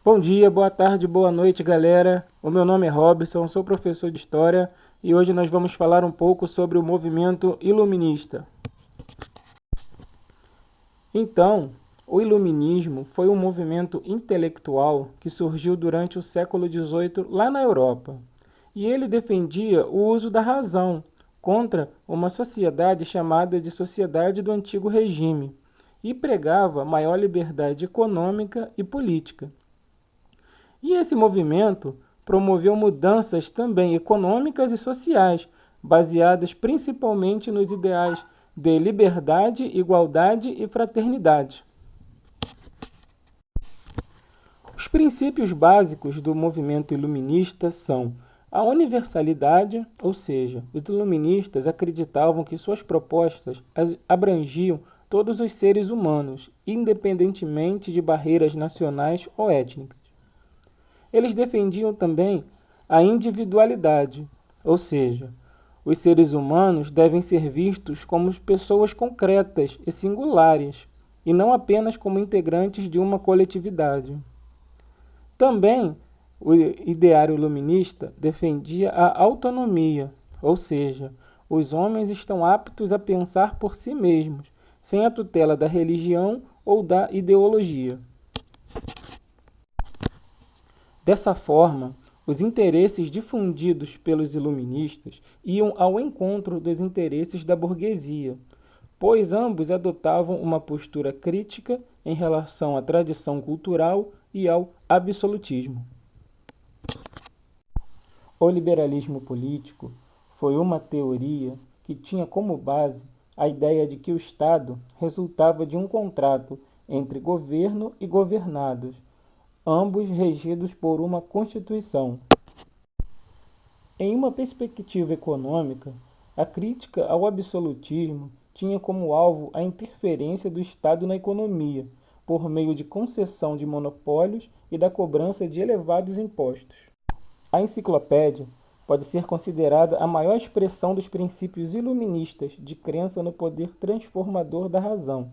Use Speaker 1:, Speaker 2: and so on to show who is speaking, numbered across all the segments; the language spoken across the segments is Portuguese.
Speaker 1: Bom dia, boa tarde, boa noite, galera. O meu nome é Robson, sou professor de História e hoje nós vamos falar um pouco sobre o movimento iluminista. Então, o iluminismo foi um movimento intelectual que surgiu durante o século XVIII lá na Europa. E ele defendia o uso da razão contra uma sociedade chamada de Sociedade do Antigo Regime e pregava maior liberdade econômica e política. E esse movimento promoveu mudanças também econômicas e sociais, baseadas principalmente nos ideais de liberdade, igualdade e fraternidade. Os princípios básicos do movimento iluminista são a universalidade, ou seja, os iluministas acreditavam que suas propostas abrangiam todos os seres humanos, independentemente de barreiras nacionais ou étnicas. Eles defendiam também a individualidade, ou seja, os seres humanos devem ser vistos como pessoas concretas e singulares, e não apenas como integrantes de uma coletividade. Também o ideário iluminista defendia a autonomia, ou seja, os homens estão aptos a pensar por si mesmos, sem a tutela da religião ou da ideologia. Dessa forma, os interesses difundidos pelos iluministas iam ao encontro dos interesses da burguesia, pois ambos adotavam uma postura crítica em relação à tradição cultural e ao absolutismo. O liberalismo político foi uma teoria que tinha como base a ideia de que o Estado resultava de um contrato entre governo e governados, ambos regidos por uma Constituição. Em uma perspectiva econômica, a crítica ao absolutismo tinha como alvo a interferência do Estado na economia, por meio de concessão de monopólios e da cobrança de elevados impostos. A enciclopédia pode ser considerada a maior expressão dos princípios iluministas de crença no poder transformador da razão.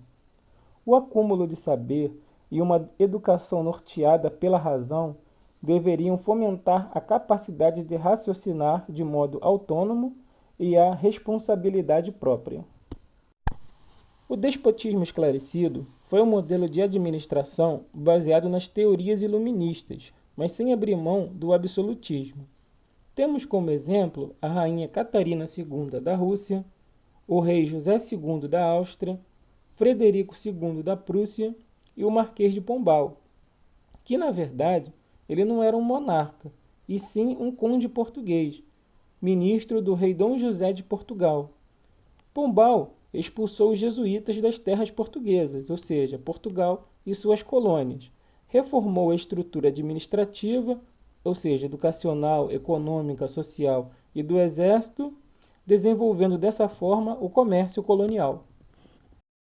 Speaker 1: O acúmulo de saber e uma educação norteada pela razão deveriam fomentar a capacidade de raciocinar de modo autônomo e a responsabilidade própria. O despotismo esclarecido foi um modelo de administração baseado nas teorias iluministas, mas sem abrir mão do absolutismo. Temos como exemplo a rainha Catarina II da Rússia, o rei José II da Áustria, Frederico II da Prússia e o Marquês de Pombal, que na verdade ele não era um monarca, e sim um conde português, ministro do rei Dom José de Portugal. Pombal expulsou os jesuítas das terras portuguesas, ou seja, Portugal e suas colônias, reformou a estrutura administrativa, ou seja, educacional, econômica, social e do exército, desenvolvendo dessa forma o comércio colonial.